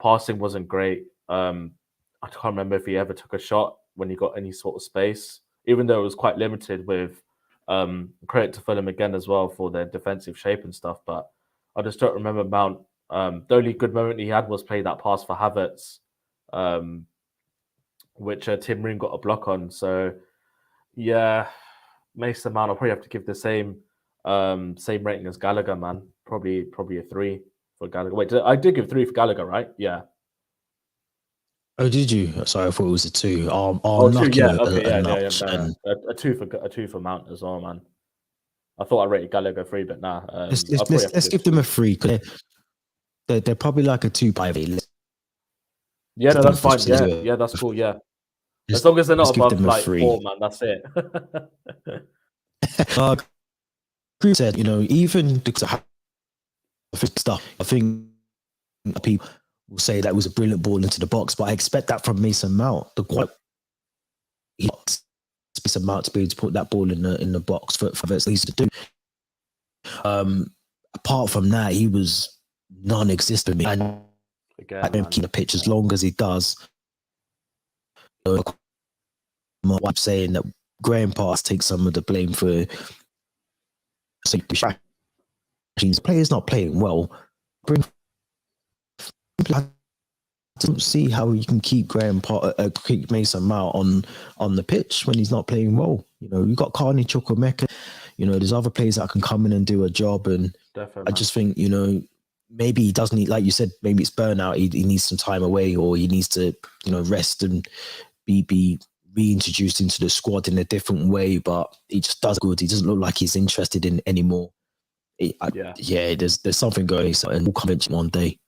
Passing wasn't great. I can't remember if he ever took a shot when he got any sort of space, even though it was quite limited. With credit to Fulham again as well for their defensive shape and stuff. But I just don't remember Mount. The only good moment he had was play that pass for Havertz, which Tim Ream got a block on. So yeah, Mason Mount, I'll probably have to give the same rating as Gallagher, man. Probably a 3 for Gallagher. Wait, I did give 3 for Gallagher, right? Yeah. Oh, did you? Sorry, I thought it was a 2. I'll 2. knock Yeah. you Okay. a Yeah. notch. Yeah. A 2 for Mount as well, man. I thought I rated Gallagher 3, but nah. Let's give them a 3. They're probably like a 2.5. Yeah, no, that's fine. Yeah, that's cool. Yeah, as long as they're not above like 4, man, that's it. Chris said, even the stuff, I think people will say that was a brilliant ball into the box, but I expect that from Mason Mount. Mason Mount to be able to put that ball in the box for Verts to do. Apart from that, he was non-existent. And I don't keep the pitch as long as he does. I'm saying that Graham Parks takes some of the blame for the player's not playing well. I don't see how you can keep keep Mason Mount on the pitch when he's not playing well. You've got Carney Chukwuemeka. There's other players that can come in and do a job. And Definitely, I just think, maybe he does need, like you said, maybe it's burnout. He needs some time away, or he needs to, rest and be reintroduced into the squad in a different way. But he just does good. He doesn't look like he's interested in anymore. There's something going on, and we'll convince him one day.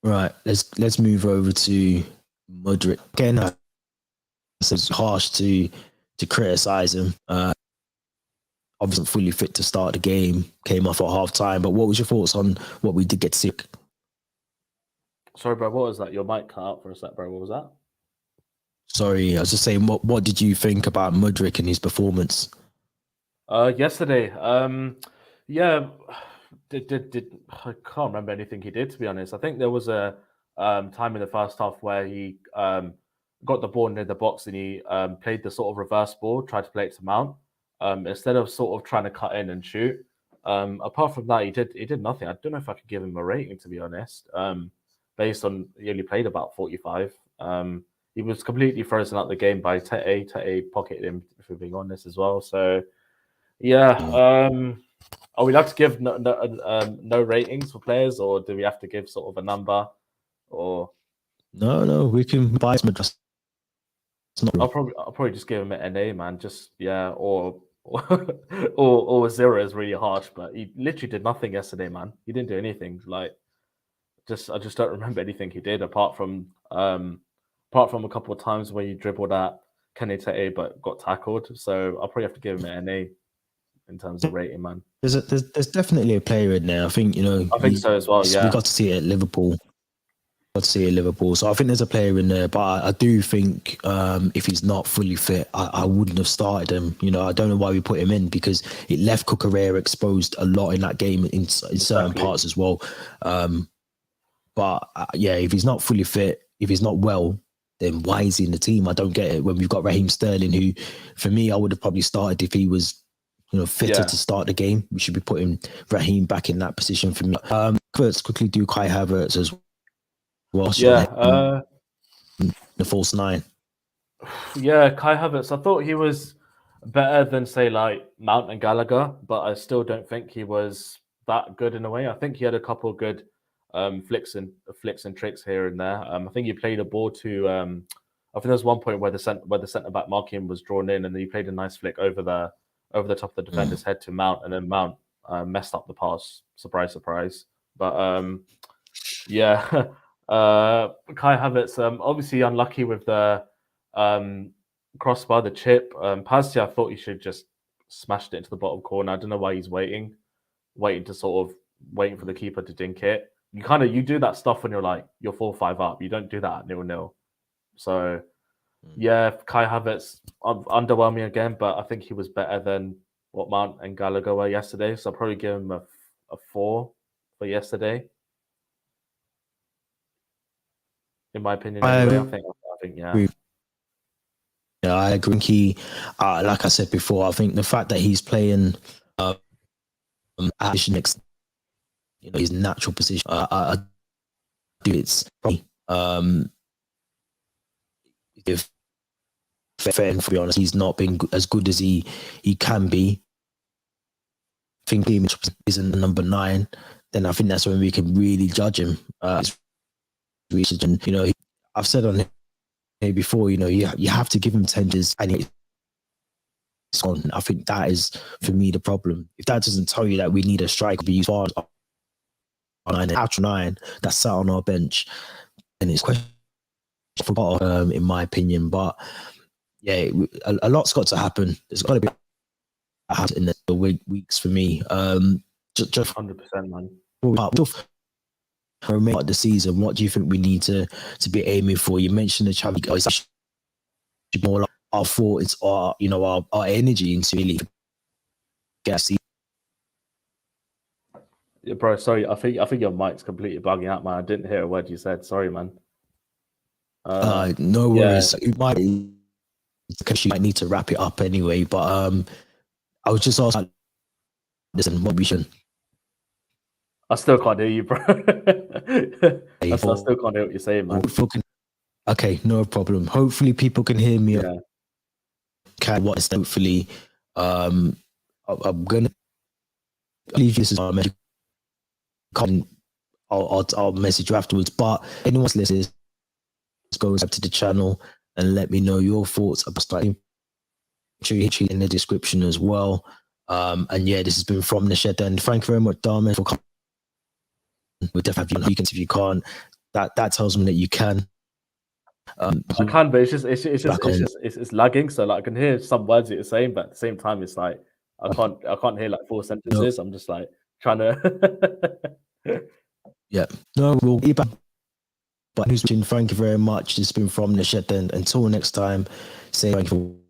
Right, let's move over to Mudryk. Again, it's harsh to criticize him. obviously fully fit to start the game, came off at half time. But what was your thoughts on what we did get to see? Sorry, bro. What was that? Your mic cut out for a sec, bro. What was that? Sorry, I was just saying, what did you think about Mudryk and his performance? Yesterday, yeah, did I can't remember anything he did, to be honest. I think there was a time in the first half where he got the ball near the box and he played the sort of reverse ball, tried to play it to Mount, instead of sort of trying to cut in and shoot. Apart from that, he did nothing. I don't know if I could give him a rating, to be honest. Based on he only played about 45. He was completely frozen out the game by Tete. Tete pocketed him, if we're being honest, as well. So yeah. Are we allowed to give no ratings for players, or do we have to give sort of a number? Or No, we can buy some. I'll probably just give him an NA, man. Just or or a 0 is really harsh, but he literally did nothing yesterday, man. He didn't do anything. Like, I just don't remember anything he did apart from a couple of times where he dribbled at Kenny Tete but got tackled. So I'll probably have to give him an NA in terms of rating, man. There's definitely a player in there. I think I think so as well. Yeah, we got to see it at Liverpool. So I think there's a player in there, but I do think if he's not fully fit, I wouldn't have started him. I don't know why we put him in, because it left Cucurella exposed a lot in that game in certain parts as well. But if he's not fully fit, if he's not well, then why is he in the team? I don't get it. When we've got Raheem Sterling, who, for me, I would have probably started if he was fitter to start the game. We should be putting Raheem back in that position for me. Let's quickly do Kai Havertz as well. The false nine. Yeah, Kai Havertz. I thought he was better than, say, like Mount and Gallagher, but I still don't think he was that good in a way. I think he had a couple of good flicks and tricks here and there. I think he played a ball to. I think there's one point where the centre back marking was drawn in, and then he played a nice flick over the top of the defender's head to Mount, and then Mount messed up the pass. Surprise, surprise. But Kai Havertz obviously unlucky with the crossbar, the chip. Pazzi, I thought he should just smashed it into the bottom corner. I don't know why he's waiting for the keeper to dink it. You do that stuff when you're 4-5 up. You don't do that at 0-0. So yeah, Kai Havertz underwhelming again, but I think he was better than what Mount and Gallagher were yesterday. So I'll probably give him a 4 for yesterday. In my opinion, anyway. I think yeah. Yeah, I agree. He, like I said before, I think the fact that he's playing at next, his natural position, I do it's probably if fair and to be honest, he's not been as good as he can be. I think he isn't the number 9, then I think that's when we can really judge him. And I've said on here before, you have to give him tenders, and it's on. I think that is for me the problem. If that doesn't tell you that we need a striker be used for 9 that's sat on our bench, then it's questionable, in my opinion. But yeah, a lot's got to happen. There's got to be in the weeks for me. Just 100%, man. Remainder of the season, what do you think we need to be aiming for? You mentioned the Champions League. More like our thoughts, our energy into really get. Yeah, bro. Sorry, I think your mic's completely bugging out, man. I didn't hear a word you said. Sorry, man. No worries. It might because you might need to wrap it up anyway. But I was just asking, listen, what we should. I still can't hear you, bro. I still can't hear what you're saying, man. Okay, no problem. Hopefully, people can hear me. Yeah. Hopefully, I'm gonna leave this as our message. I'll message you afterwards. But anyone's listening, go to the channel and let me know your thoughts about starting. In the description as well. And yeah, this has been From the Shed. And thank you very much, Dharma, for coming. We'll definitely have you if you can't. That tells me that you can. I can, but it's lagging. So I can hear some words that you're saying, but at the same time, it's like I can't hear like full sentences. I'm just like trying to. Yeah. No, we'll be back. But who's watching, thank you very much. This has been From the Shed. And until next time, say thank you for